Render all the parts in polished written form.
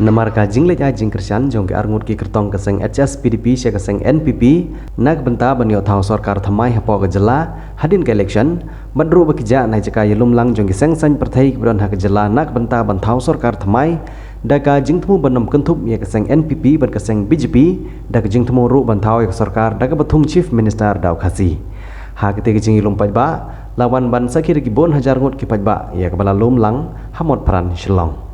Namar ka jinglet ai jing kersan jong ke arngut ki kertong keseng HSPDP se keseng NPP nak benta banyo thau sarkar thamai hapo ke jela hadin ke election madru bakija nai jaka yelum lang jong ki seng san perthai kibron ha ke jela nak benta ban thau sarkar thamai daka jing thmu banam kentup ye keseng NPP ban keseng BJP daka jing thmu ru ban thau ye sarkar daka bathum chief minister daw khasi ha kete ke jing ilum pajba lawan ban sakir ki 4000 ngut ki pajba ye kebala lum lang hamot pran shillong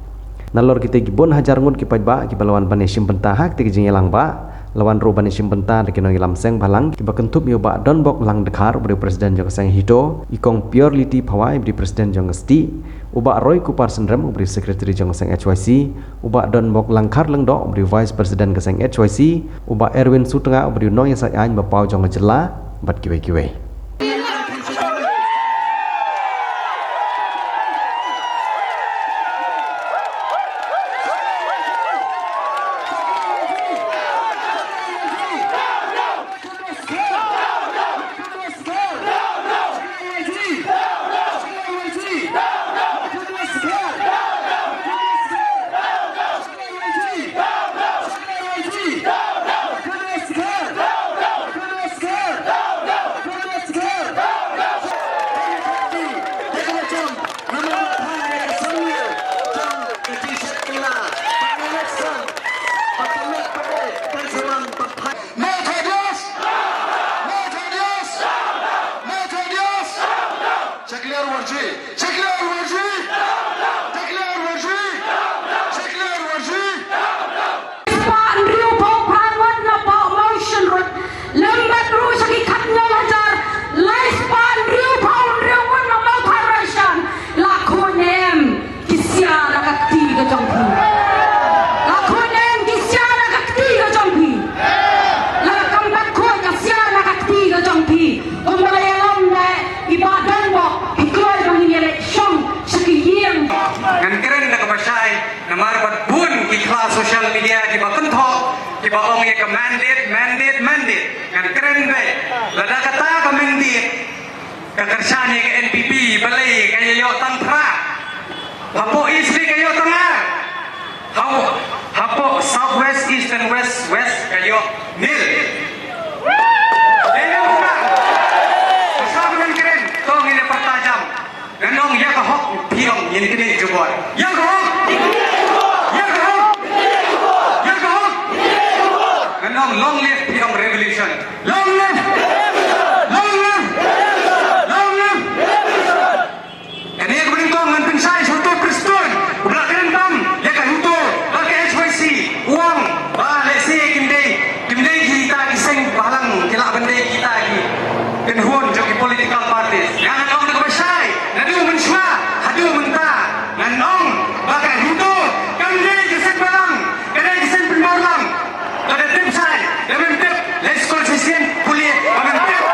nalor kita gibon hajar ngut kipaj ba kibalawan banesim benta hak ti jing elang ba lawan ro banesim benta de kino ilam seng balang kiba kentup yo ba don bok lang dekhar bri presiden jong seng hito ikong purely phawai bri presiden jong sti uba roy kupar sendrem bri secretary jong seng HYC uba don bok langkhar leng do bri vice president ke seng HYC uba Erwin Sutenga bri no yang sai ain ba pau jong jela bat kiwe social media di bawah kentok di bawah orang yang mandate kan keren deh lada kata ke mandate kekerjaan yang NPP balai kayak yo tantra hapo istri kayak yo tengah hapo southwest east and west kayak yo nil ini bukan bersama dengan keren tong ini pertajam dan dong ya kahok piong ini kini jebol yang kahok long live Pyong Revolution. Long live! Long live! Long live! And here we go, and pensai satu Kristen. Udah kerendam, ya kan itu, pakai HYC, uang, balik sih kimdei kita kiseng balang, kila bendai kita lagi. Dan huon joki political parties. Jangan orang nak pensai, nadu mensua, hadu mentah, nandong, pakai itu, kimdei kiseng balang, kimdei kiseng penbalang. Ada tim saya, dengan tim, let's konsisten, boleh, dengan tim,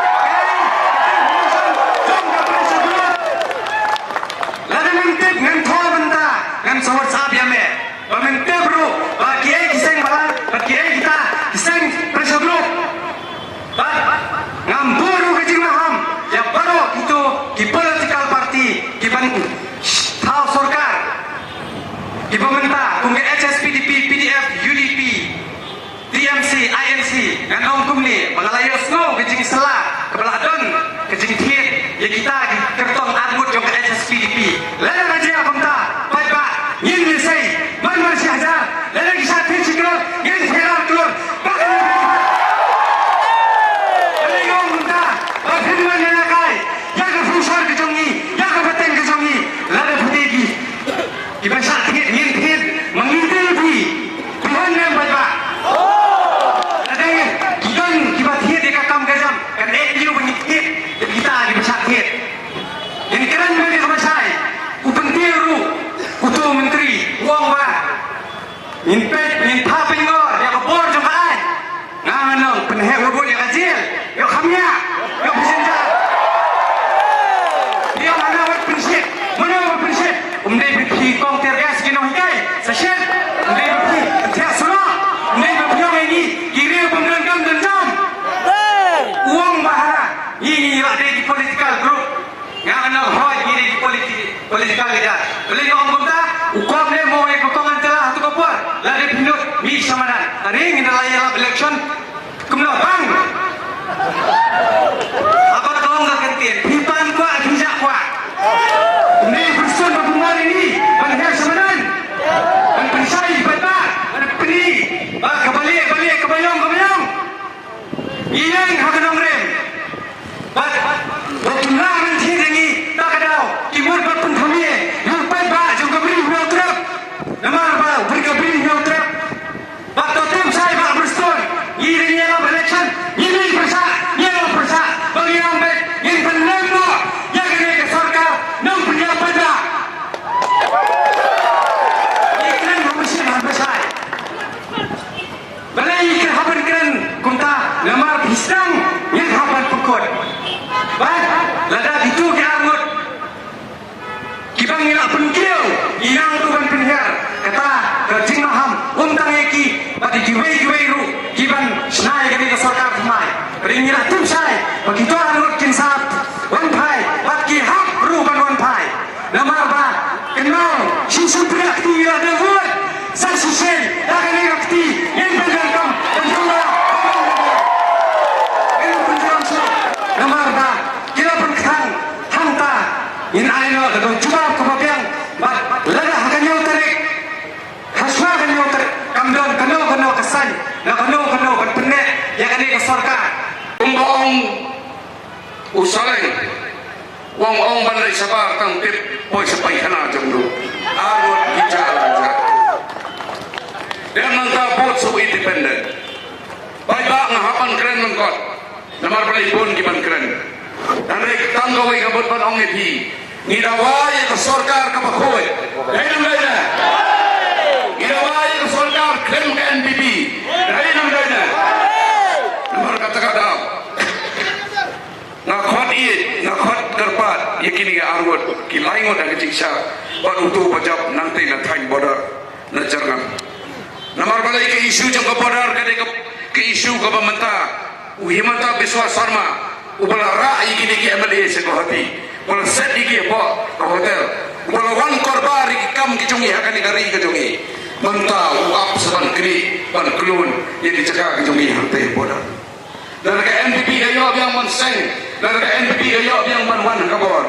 jom ke pressure dulu. Lalu dengan tim, dengan thua benda, dengan sobat sahabat yang mer, dengan tim bro, bagi kisah balang, bagi kita kisah pressure dulu. Ngamburu kecil maham, yang baru itu di political party, di thau sarkar, di pemerintah, kemudian HSPDP, PDF, UDP. TMC, INC, dan orang kumni mengalayos no kejing selah kebeladon kejing tiet ya kita kertong argut yang ke HSPDP lalu raja bangta baik pak yin nisai man masih hajar lalu kisah tinsikul yin sekarang keluar pakai lalu yang bangta bapak dengan yang lakai yang ke fusar kejongi yang ke bateng kejongi lalu putih di bahasa tiet yin tiet mengintai Tuhan yang baik pak kan EU mengikut kita di pesakit ini keren bagi kemasai upentiru utu menteri uang bah minta pengor ya kebor jemaat nganong penhek wabut ya kecil yuk kamnya yuk bersenjata dia mana buat prinsip umdai berpi kong tergas kino hikai sesyen umdai berpi tiap sunnah umdai berpi yang ini kiri pemerintahan dan jam uang bahara ini ada di political group yang anak hoi ini di political leader beli orang benda ukam dia mau ekonomi telah tu kopor mi samanan ring in the election kumno bang apa kau nggak kentien pipan kuat bijak kuat ni person berpengaruh ini banyak samanan dan penisai bata dan peni kebalik kebayang yang hakanong rem berpengaruh nanti dengi tak ada timur berpengaruh yang baik juga beri huang terap nama apa beri huang terap waktu tim saya Pak Bristol ini adalah election ini persa bagi yang baik yang benar yang kena ke sarkar nang penjabat dah iklan komisi besar balai iklan haban keren kunta lamar pisang yang haban pekot baik lada itu ke angot kibang ila penkil yang tuan penhar kata kerjing maham untang eki bagi giwei ru kiban snai kami ke sarkar mai ringilah tim saya begitu angot kinsat wan pai bagi hak ruban wan pai lamar ba kenal sisu prakti ada buat sasisen akan akti yang bergantung penjualan lamar ba kila penkang hanta in aino do jubab kebabiang lada akan yang tarik haswa akan yang tarik kamdon kano kesan kano kan penek yang akan ke sarkar Ong usaleng wong bandai sabar tang tip poi sapai kana jangdu arut bicara dan manta bot so independent bai ba ngahapan keren mengkot namar balai pun kiban keren dan rek tanggawai kabut pan ong epi ngidawai ke sarkar ka bakhoi dai na ngidawai ke sarkar klaim ke NPP dai na namar kata-kata ngakot kerpat yakini ga arwot ki laingo da kiciksa baru tu pajab nanti na thain border na jarnam namar balai ke isu jang ka border ke isu ka bamanta uhimanta biswa sarma ubala ra yakini ki MLA se ko hati ubala set iki po ka hotel ubala wan korbar ki kam ki jungi hakani gari ke jungi manta uap saban kri ban klun yang dicegah ke jungi hante border dan ke NPP ayo yang menseng dan ke NPP ayo yang manwan kabor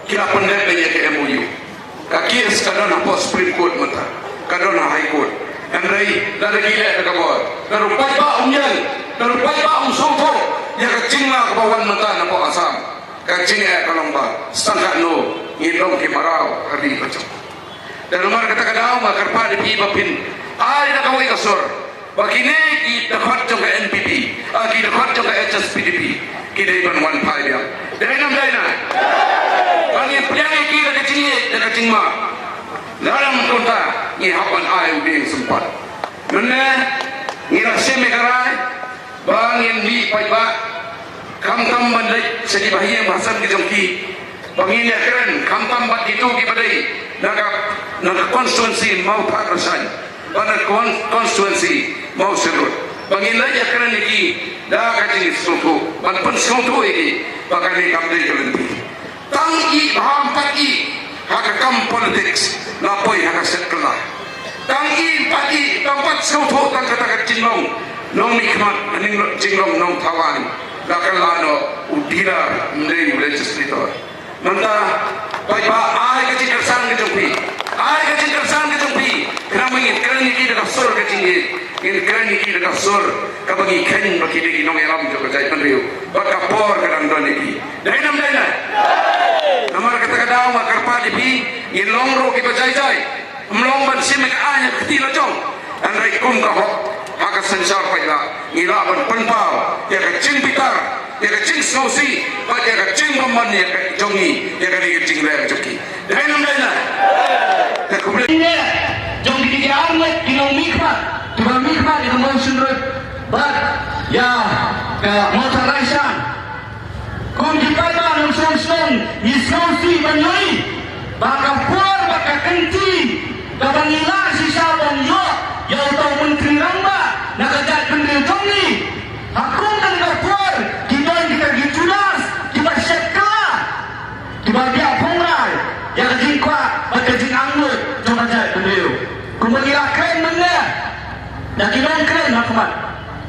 kira pendek ke MOU kakir sekadar apa Supreme Court mata kadar High Court dan rai dari gila ke kabor dan rupai ba umyan dan rupai ba songko ya kecinglah ke bawan mata napa asam kecing kalomba setengah no ngidong ki marau hari kacau dan nomor kata-kata ma karpa di bapin ai na kawai kasor bagine ki dekat jong NPP ki dekat jong HSPDP ki dai ban wan pai dia dai nam dai na bagi priang ki da kecing ma dalam konta ni hapan ai uding sempat menne ni rase megarai bang yang di pai ba kam bandai sedi bahia bahasan ki jongki bangin ya keren kam bat itu ki badai naga konstituensi mau pak rasan pada konstituensi mau serut bangin aja keren iki dah kacing suku ban suku iki bakal kamdai kelenti tangi baham pagi hakam politics lapoi hak sekolah tangi pagi tempat suku tang kata kacing nong nikmat aning jinglong nong tawan dakal lano udira mendei legislator manta pai ba ai kacing kersan ke jumpi kenapa ingin keren iki dekat sur kacing ini keren iki dekat sur kabagi ken bagi degi nong elam jo kajai penriu baka por kadang don iki dainam daina namar kata-kata ma karpa dipi in longro ki bajai mlong ban simek anya kti la jong an rai kum ka hok haka sensar paila ngira ban panpau ya kacing pitar ya kacing sausi ba ya kacing bomman ya jongi ya kacing le joki dainam daina ini jom di armet kinong mikmat itu monsun road but ya ke motor raisan kung di kata ng sonsong isausi banyoy baka por baka kenti kabanila si sabang yo yaw tau menteri ramba nakajat menteri jongi akong kan por kiban kita gitulas kiba syekka kiba dia pongrai ya kajing kwa baka jing anggut jom ajat beliau kung magila kren mana Dakilan keren Ahmad.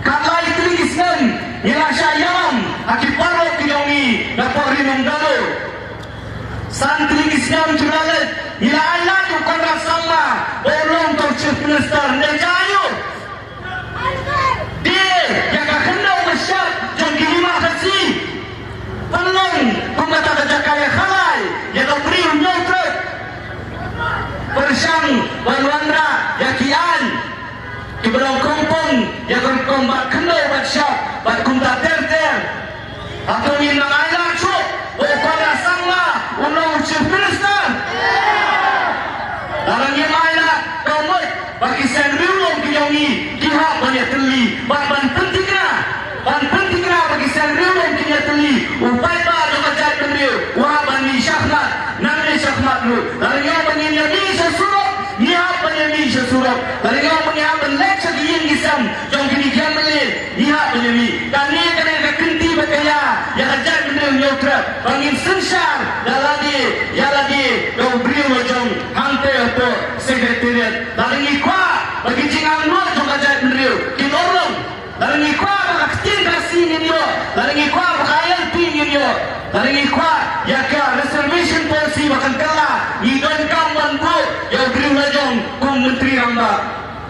Kalai telikisnan nila syayam akiparo kiyomi na porinong dalo. San telikisnan juralet nila alat ukon rasama bolong to chief minister nejayo. Dia yang kakendau masyar jom kilima kasi. Penong kumata kajakaya kalai yang beri unyotret. Persang Banwandra yakian Kebelang kompong yang kombat kendau batsyap bat kumta ter-ter atau minang ayah cuk pada sama unang chief minister dalam yang ayah komot bagi senriulong kiyongi kihak banyak teli ban pentingnya bagi senriulong kiyongi teli upai ba dengan jahit bendil wah bani syahmat nangni syahmat lu dalam yang banyaknya bisa suruh nihap banyaknya bisa suruh dalam yang banyaknya leksa diin gisam jom kini jam melil nihap banyaknya dan ni kena kenti berkaya yang jahit bendil nyotrat bangin sensar ya lagi kau beri wajong hantai atau sekretariat dalam ikwa bagi jingang luar jom jahit bendil kinorong dalam ikwa baka ketin kasih ni dia dalam ikwa baka ayam tinggi dia dalam ikwa ya ka reservation policy bahkan kalah idon kawan bu yang beri wajong kum menteri ramba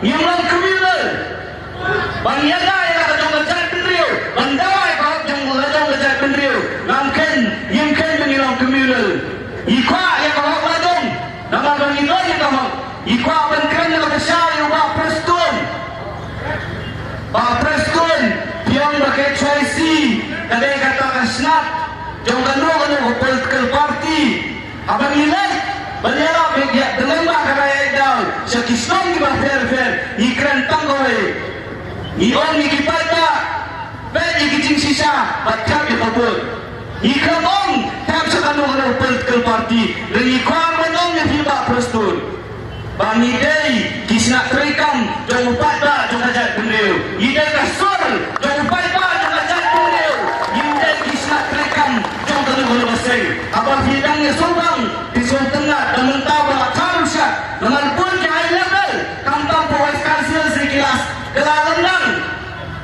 yang lang kriminal bang yaga yang jom jahit bendil bang dawai kau jom jahit bendil namkan yang kan mengilang kriminal ikwa yang kau wajong nama bang idon yang kau ikwa ban keren yang besar yang Pak Preston yang pakai HIC kadang katakan snap jom kanu political party abang nilai banyaklah media dengan kaya down sekisong di fair ikran tanggoy ion ni kipata bet ikicing sisa batkap ya kabut ikran on tap sa kanu political party dan ikwan manong yang Pak Preston Bani day kisna trikam jom upat ba jom ajat bendil idai kasur jom upat ba jom ajat bendil idai kisna trikam jom tanu gulu basai abang hidangnya sombang di Sulawesi Tengah dan mentah ba karusya dengan pun ke high level kampang pawai kansil sekilas kelalendang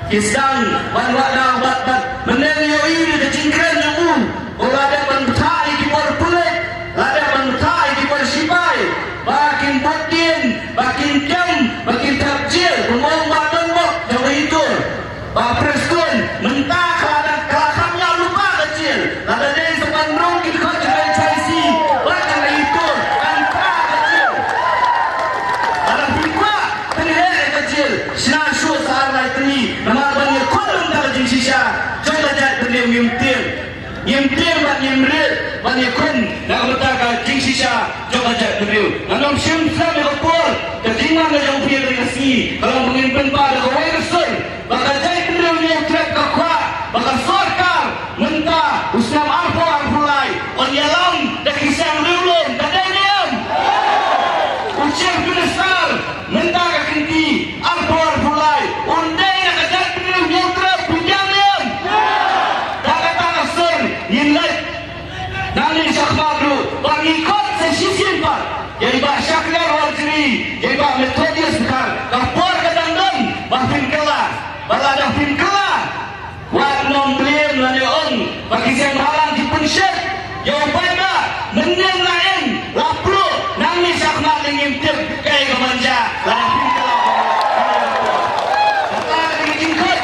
kisdang banwada bat menel yo ini de cingkren nyamu olada bantai di bor pulet lada bantai di bor sipai makin batin, makin jam, makin terjil, ngomong badan bok, jauh itu. Pak Preston mentah kelakamnya lupa kecil. Ada dari sepan rong kita kau juga caisi, bahkan itu tanpa kecil. Ada pula penihar kecil, sinasu sehari ini, nama banyak kolom dalam jinsisya, coba jadi beliau nyimtir bat nyimrit banyak kun nak bertakat jinsisya coba jadi beliau. Nanam syamsam yang kapur, kejingan yang punya dekasi, kalau mengimpin pada kawai resul, bakal jadi beliau yang trek kakuat, bakal sorkar, mentah, usnam arfulai, on yalam, dah kisah riulun, kadang diam. Ucap besar, mentah kakinti, arfulai, undai nak jadi beliau yang trek, pinjam diam. Dah kata resul, nilai, nanti syakmadu, pangikot sesisin pak. Jadi Pak Syaklar Wajri, jadi Pak Metodius Bekar, kapor kadang-kadang, bahfin kelah, balada fin kelah, wad nom beliau melalui bagi siang halang di pensyek, jawapan tak, menang lain, laplu, nangis Syaklar ingin tip, kaya kemanja, lahfin kelah, kata lagi jingkut,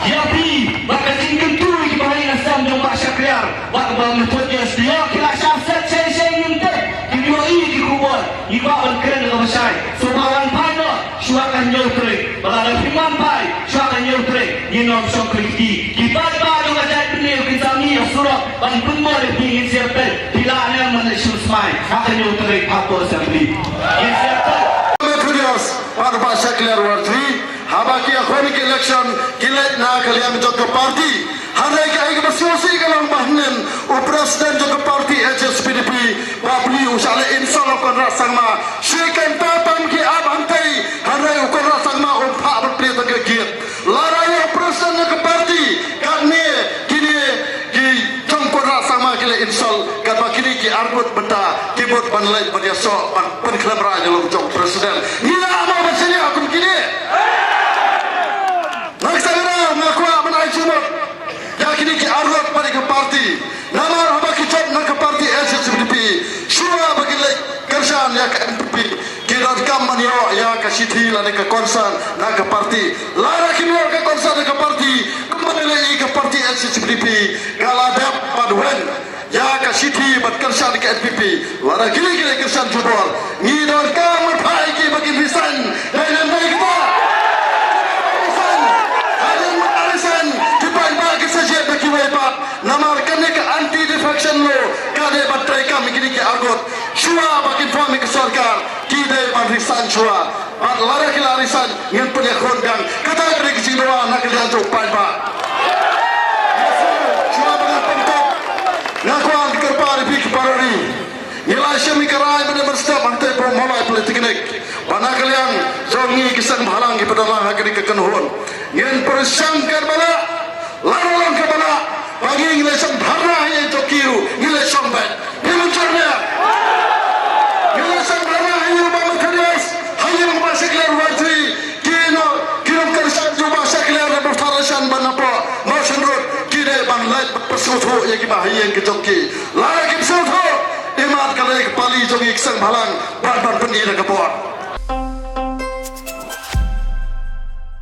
jadi, baka jingkut tu, ibahin asam jom Pak Syaklar, wad Pak Metodius, dia kira syafsat saya ingin tip, iba berkeren dengan besar subawan pano syuakan nyotrik balada firman pai syuakan nyotrik nyinom syukriki kita baru ngajak beliau kita ni surah ban pemor ingin siapa bila anda menyusul semai akan nyotrik apa sekali ingin siapa Metodius Pak Syaklar Wajri habaki akhoni election kilat na kalian jatuh parti hari ini bersosial kalau bahnen presiden jatuh parti HSPDP babli usale insal kon rasangma syaikan tatam ki abantai hari ukon rasangma umpa berpilih tegakir larai presiden jatuh parti kami kini ki jangkon rasangma kile insal kata kini ki arbut benda kibut banlai beriasok ban penklam raja lo jong presiden hina mau bersini akun kini Siti la ke konsan na ke parti lara kimur ke konsan ke parti kembali lagi ke parti NCCPDP galadap padwen ya ke Siti bat kersan ke NPP lara gili kersan jubor ngidor kamu baiki bagi lisan dan baik kita alisan dipan bagi saja bagi wepat namarkan ke anti defection law kade batrai kami gini ke agot shua bagi fami ke sarkar kide barisan shua bat lara kilarisan ngin punya kondang kata dari kejinwa nak lihat jopan pak shua bagi pentok ngakuan kerpari bik parori nilai syami kerai pada berstab antai mulai politik ini pada kalian zongi kisah balang di pedalang hagri kekenhun ngin persangkar bala lalang ke bala bagi nilai sembara yang tokiru nilai sombat diluncurnya nilai sembara yang bangun karias hanya membahas kelar wajri kino kersan jubah sekalian bertarasan banapa motion road kide banglait persutu yang bahaya yang kejoki lagi persutu imat kali kepali jongi kisah balang ban penira kepot